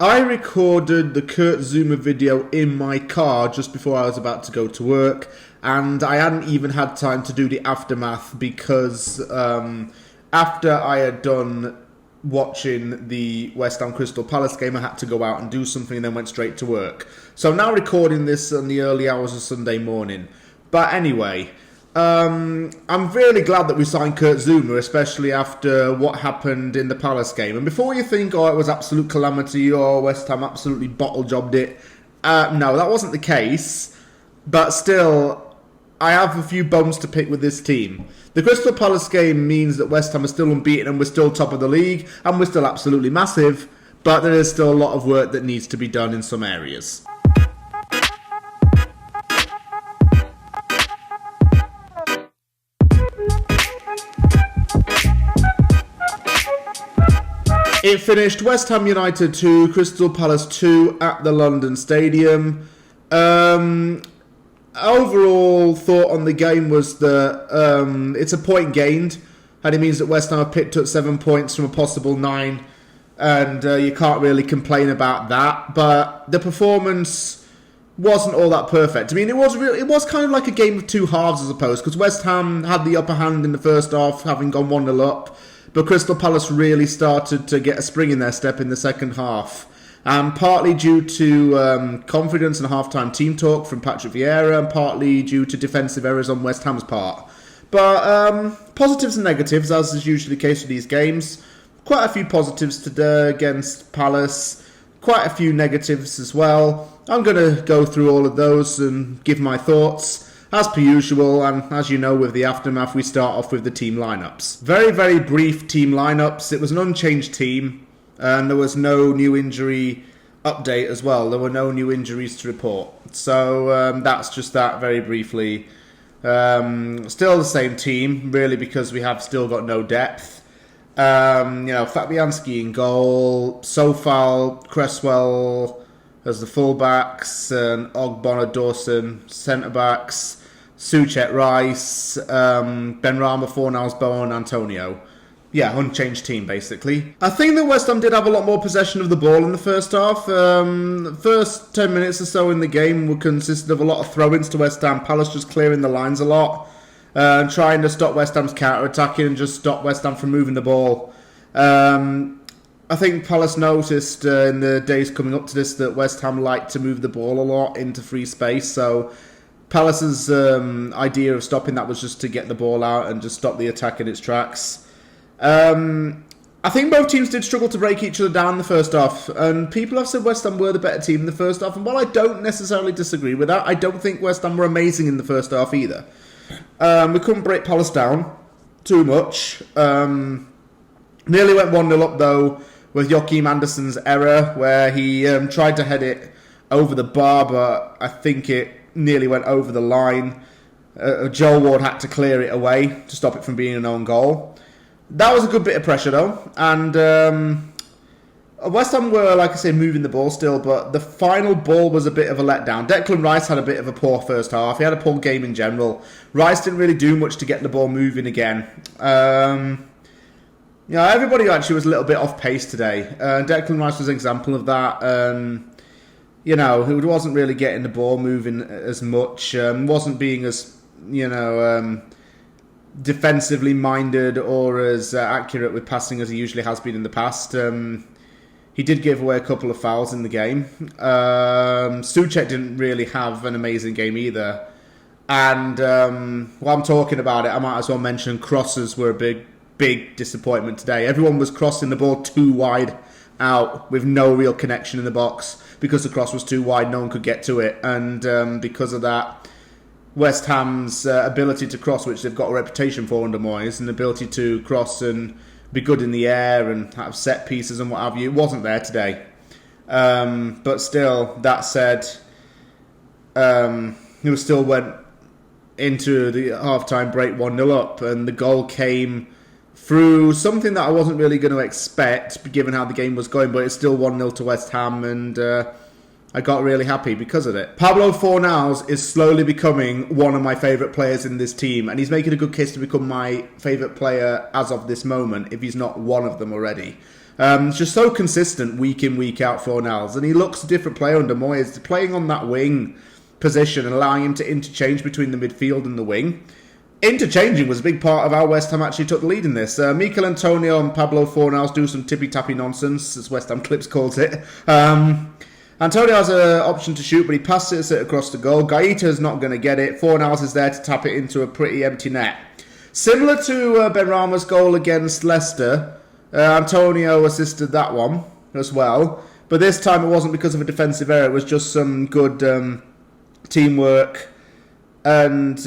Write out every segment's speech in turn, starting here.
I recorded the Kurt Zouma video in my car just before I was about to go to work, and I hadn't even had time to do the aftermath because after I had done watching the West Ham Crystal Palace game, I had to go out and do something and then went straight to work. So I'm now recording this in the early hours of Sunday morning. But anyway, I'm really glad that we signed Kurt Zouma, especially after what happened in the Palace game. And before you think, oh, it was absolute calamity, or West Ham absolutely bottle-jobbed it, no, that wasn't the case. But still, I have a few bones to pick with this team. The Crystal Palace game means that West Ham are still unbeaten and we're still top of the league, and we're still absolutely massive, but there is still a lot of work that needs to be done in some areas. It finished West Ham United 2, Crystal Palace 2 at the London Stadium. Overall thought on the game was that it's a point gained, and it means that West Ham have picked up 7 points from a possible 9, and you can't really complain about that. But the performance wasn't all that perfect. I mean, it was kind of like a game of two halves, I suppose, because West Ham had the upper hand in the first half, having gone 1-0 up. But Crystal Palace really started to get a spring in their step in the second half. Partly due to confidence and half-time team talk from Patrick Vieira, and partly due to defensive errors on West Ham's part. But positives and negatives, as is usually the case with these games. Quite a few positives today against Palace. Quite a few negatives as well. I'm going to go through all of those and give my thoughts. As per usual, and as you know with the aftermath, we start off with the team lineups. Very, very brief team lineups. It was an unchanged team, and there was no new injury update as well. There were no new injuries to report. So that's just that very briefly. Still the same team, really, because we have still got no depth. Fabiański in goal, Sofal, Cresswell as the fullbacks, and Ogbonna, Dawson centre-backs, Soucek, Rice, Benrahma, Fornals, Bowen, Antonio. Yeah, unchanged team, basically. I think that West Ham did have a lot more possession of the ball in the first half. First 10 minutes or so in the game would consist of a lot of throw-ins to West Ham. Palace just clearing the lines a lot, trying to stop West Ham's counter-attacking and just stop West Ham from moving the ball. I think Palace noticed in the days coming up to this that West Ham liked to move the ball a lot into free space, so Palace's idea of stopping that was just to get the ball out and just stop the attack in its tracks. I think both teams did struggle to break each other down in the first half, and people have said West Ham were the better team in the first half, and while I don't necessarily disagree with that, I don't think West Ham were amazing in the first half either. We couldn't break Palace down too much. Nearly went 1-0 up though with Joachim Andersen's error, where he tried to head it over the bar, but I think it nearly went over the line. Joel Ward had to clear it away to stop it from being an own goal. That was a good bit of pressure though, and West Ham were, like I say, moving the ball still, but the final ball was a bit of a letdown. Declan Rice had a bit of a poor first half. He had a poor game in general. Rice didn't really do much to get the ball moving again. Everybody actually was a little bit off pace today. Declan Rice was an example of that. He wasn't really getting the ball moving as much. Wasn't being as, defensively minded or as accurate with passing as he usually has been in the past. He did give away a couple of fouls in the game. Soucek didn't really have an amazing game either. And while I'm talking about it, I might as well mention crosses were a big disappointment today. Everyone was crossing the ball too wide out with no real connection in the box because the cross was too wide, no one could get to it, and because of that, West Ham's ability to cross, which they've got a reputation for under Moyes, and the ability to cross and be good in the air and have set pieces and what have you, it wasn't there today. But still, that said, he still went into the half-time break 1-0 up, and the goal came through something that I wasn't really going to expect, given how the game was going, but it's still 1-0 to West Ham, and I got really happy because of it. Pablo Fornals is slowly becoming one of my favourite players in this team, and he's making a good case to become my favourite player as of this moment, if he's not one of them already. Just so consistent week in, week out for Fornals. And he looks a different player under Moyes. Playing on that wing position and allowing him to interchange between the midfield and the wing. Interchanging was a big part of how West Ham actually took the lead in this. Mikel Antonio and Pablo Fornals do some tippy-tappy nonsense, as West Ham Clips calls it. Antonio has an option to shoot, but he passes it across the goal. Gaeta's not going to get it. Fornals is there to tap it into a pretty empty net. Similar to Benrahma's goal against Leicester, Antonio assisted that one as well. But this time it wasn't because of a defensive error. It was just some good teamwork. And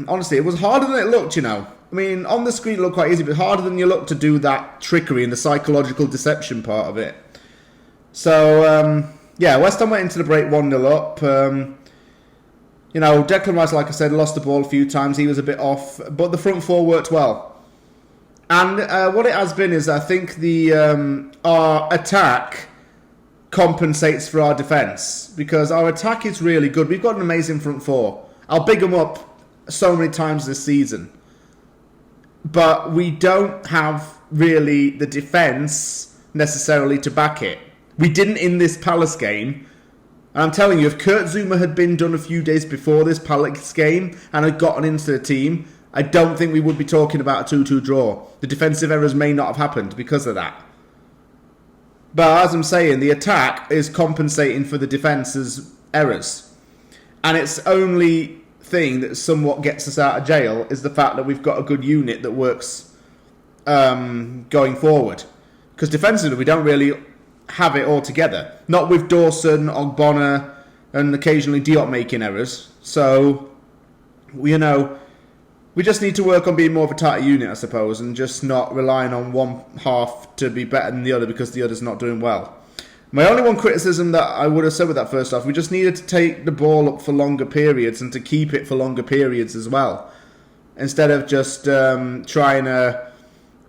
honestly, it was harder than it looked, you know. I mean, on the screen it looked quite easy, but harder than you look to do that trickery and the psychological deception part of it. So, West Ham went into the break 1-0 up. Declan Rice, like I said, lost the ball a few times. He was a bit off, but the front four worked well. And what it has been is, I think our attack compensates for our defence, because our attack is really good. We've got an amazing front four. I'll big them up so many times this season. But we don't have really the defence necessarily to back it. We didn't in this Palace game. And I'm telling you, if Kurt Zouma had been done a few days before this Palace game and had gotten into the team, I don't think we would be talking about a 2-2 draw. The defensive errors may not have happened because of that. But as I'm saying, the attack is compensating for the defence's errors. And its only thing that somewhat gets us out of jail is the fact that we've got a good unit that works going forward. Because defensively, we don't really have it all together. Not with Dawson, Ogbonna, and occasionally Diop making errors. So, we just need to work on being more of a tighter unit, I suppose, and just not relying on one half to be better than the other because the other's not doing well. My only one criticism that I would have said with that first half, we just needed to take the ball up for longer periods and to keep it for longer periods as well. Instead of just trying to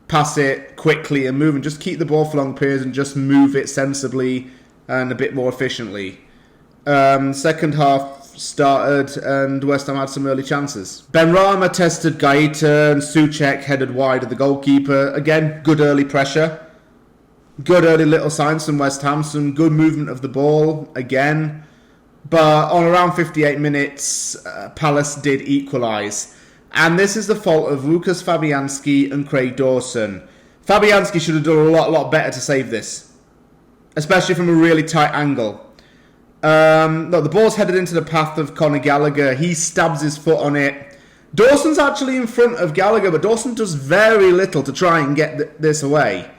pass it quickly and move, and just keep the ball for long periods and just move it sensibly and a bit more efficiently. Second half started and West Ham had some early chances. Benrahma tested Gaeta and Soucek headed wide of the goalkeeper. Again, good early pressure. Good early little signs from West Ham. Some good movement of the ball again. But on around 58 minutes, Palace did equalise. And this is the fault of Łukasz Fabiański and Craig Dawson. Fabiański should have done a lot better to save this. Especially from a really tight angle. The ball's headed into the path of Conor Gallagher. He stabs his foot on it. Dawson's actually in front of Gallagher, but Dawson does very little to try and get this away.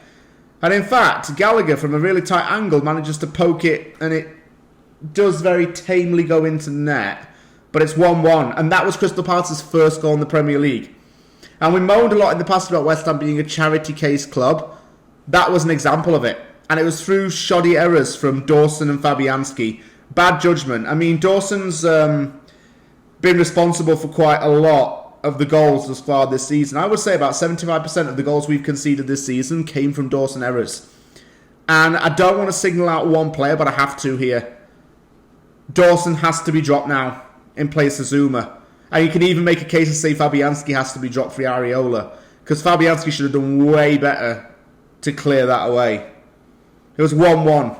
And in fact, Gallagher, from a really tight angle, manages to poke it, and it does very tamely go into the net. But it's 1-1, and that was Crystal Palace's first goal in the Premier League. And we moaned a lot in the past about West Ham being a charity case club. That was an example of it. And it was through shoddy errors from Dawson and Fabiański. Bad judgment. I mean, Dawson's been responsible for quite a lot of the goals thus far this season. I would say about 75% of the goals we've conceded this season came from Dawson errors. And I don't want to signal out one player, but I have to here. Dawson has to be dropped now in place of Zouma. And you can even make a case to say Fabiański has to be dropped for Areola. Because Fabiański should have done way better to clear that away. It was 1-1.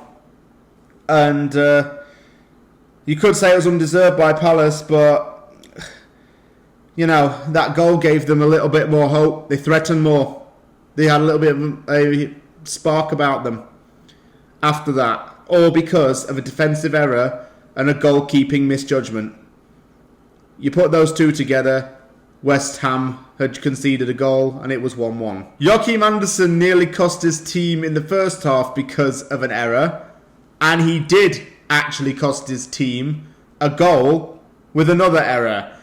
And you could say it was undeserved by Palace, but that goal gave them a little bit more hope. They threatened more. They had a little bit of a spark about them after that. All because of a defensive error and a goalkeeping misjudgment. You put those two together, West Ham had conceded a goal and it was 1-1. Joachim Andersen nearly cost his team in the first half because of an error. And he did actually cost his team a goal with another error.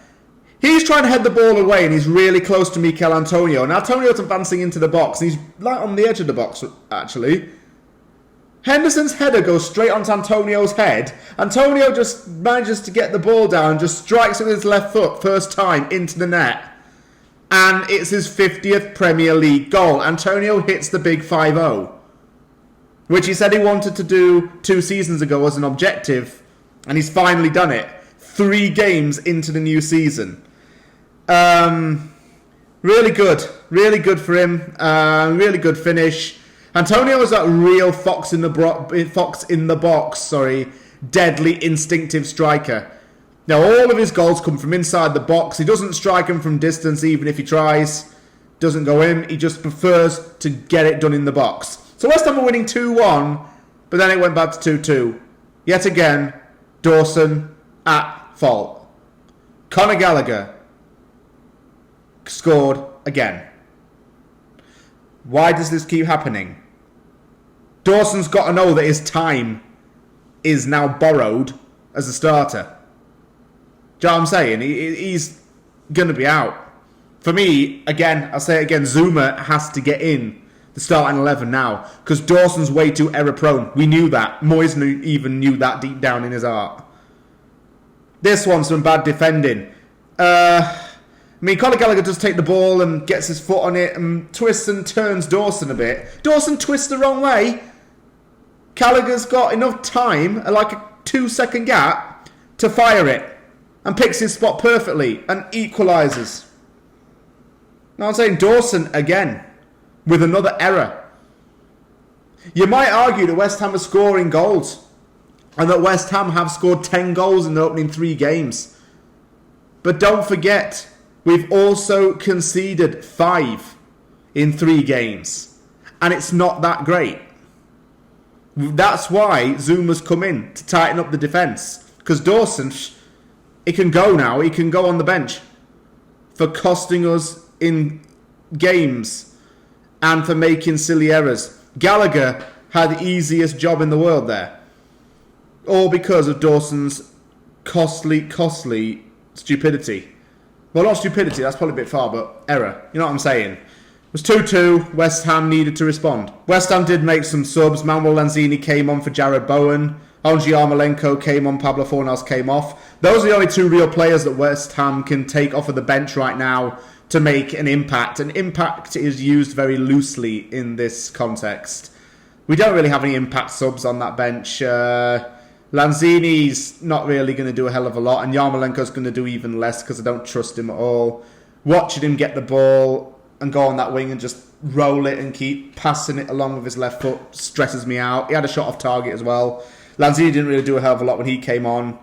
He's trying to head the ball away and he's really close to Mikel Antonio. And Antonio's advancing into the box. And he's right on the edge of the box, actually. Henderson's header goes straight onto Antonio's head. Antonio just manages to get the ball down and just strikes it with his left foot first time into the net. And it's his 50th Premier League goal. Antonio hits the big 5-0. Which he said he wanted to do 2 seasons ago as an objective. And he's finally done it. 3 games into the new season. Really good. Really good for him. Really good finish. Antonio is that real fox in the box, deadly instinctive striker. Now, all of his goals come from inside the box. He doesn't strike them from distance, even if he tries. Doesn't go in. He just prefers to get it done in the box. So West Ham were winning 2-1, but then it went back to 2-2. Yet again, Dawson at fault. Conor Gallagher scored again. Why does this keep happening? Dawson's got to know that his time is now borrowed as a starter. Do you know what I'm saying? He's going to be out. For me, again, I'll say it again, Zuma has to get in the starting 11 now. Because Dawson's way too error-prone. We knew that. Moyes even knew that deep down in his heart. This one's some bad defending. Conor Gallagher does take the ball and gets his foot on it and twists and turns Dawson a bit. Dawson twists the wrong way. Gallagher's got enough time, like a 2-second gap, to fire it. And picks his spot perfectly and equalises. Now I'm saying Dawson again with another error. You might argue that West Ham are scoring goals and that West Ham have scored 10 goals in the opening 3 games. But don't forget, we've also conceded 5 in 3 games. And it's not that great. That's why Zuma's come in to tighten up the defence. Because Dawson, he can go now. He can go on the bench for costing us in games and for making silly errors. Gallagher had the easiest job in the world there. All because of Dawson's costly stupidity. Well, not stupidity, that's probably a bit far, but error. You know what I'm saying? It was 2-2. West Ham needed to respond. West Ham did make some subs. Manuel Lanzini came on for Jared Bowen. Andriy Yarmolenko came on, Pablo Fornals came off. Those are the only 2 real players that West Ham can take off of the bench right now to make an impact. And impact is used very loosely in this context. We don't really have any impact subs on that bench. Lanzini's not really going to do a hell of a lot, and Yarmolenko's going to do even less because I don't trust him at all. Watching him get the ball and go on that wing and just roll it and keep passing it along with his left foot stresses me out. He had a shot off target as well. Lanzini didn't really do a hell of a lot when he came on.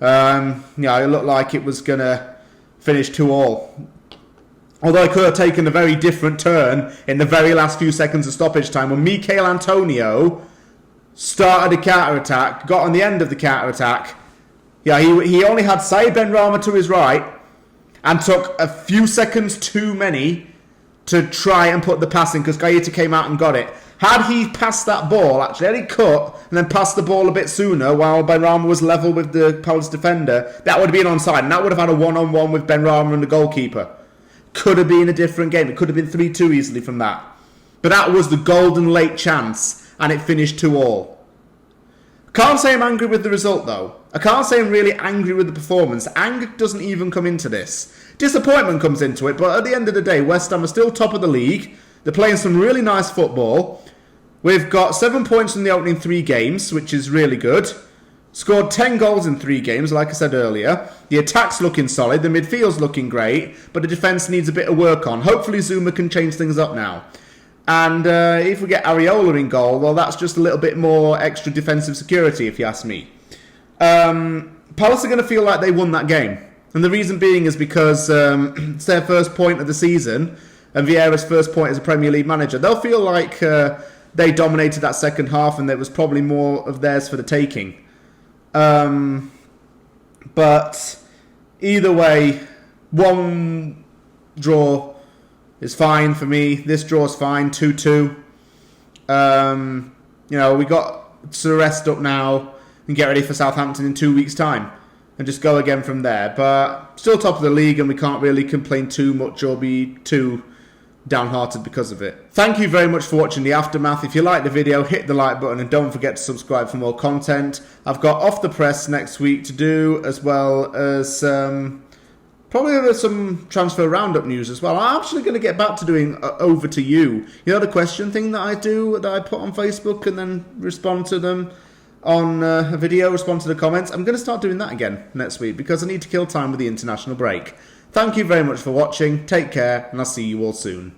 It looked like it was going to finish 2-2. Although it could have taken a very different turn in the very last few seconds of stoppage time when Michail Antonio started a counter-attack, got on the end of the counter-attack. Yeah, he only had Saïd Benrahma to his right and took a few seconds too many to try and put the pass in because Gaeta came out and got it. Had he passed that ball, actually, had he cut and then passed the ball a bit sooner while Benrahma was level with the Palace defender, that would have been onside, and that would have had a one-on-one with Benrahma and the goalkeeper. Could have been a different game. It could have been 3-2 easily from that. But that was the golden late chance, and it finished 2-2. I can't say I'm angry with the result, though. I can't say I'm really angry with the performance. Anger doesn't even come into this. Disappointment comes into it, but at the end of the day, West Ham are still top of the league. They're playing some really nice football. We've got 7 points in the opening 3 games, which is really good. Scored 10 goals in 3 games, like I said earlier. The attack's looking solid, the midfield's looking great, but the defence needs a bit of work on. Hopefully Zuma can change things up now. And if we get Areola in goal, well, that's just a little bit more extra defensive security, if you ask me. Palace are going to feel like they won that game. And the reason being is because it's their first point of the season and Vieira's first point as a Premier League manager. They'll feel like they dominated that second half and there was probably more of theirs for the taking. But either way, one draw is fine for me. This draw is fine, 2-2. We got to rest up now and get ready for Southampton in 2 weeks' time and just go again from there. But still top of the league and we can't really complain too much or be too downhearted because of it. Thank you very much for watching the aftermath. If you liked the video, hit the like button and don't forget to subscribe for more content. I've got Off the Press next week to do, as well as probably some transfer roundup news as well. I'm actually going to get back to doing Over to You. You know the question thing that I do, that I put on Facebook and then respond to them on a video, respond to the comments. I'm going to start doing that again next week because I need to kill time with the international break. Thank you very much for watching. Take care, and I'll see you all soon.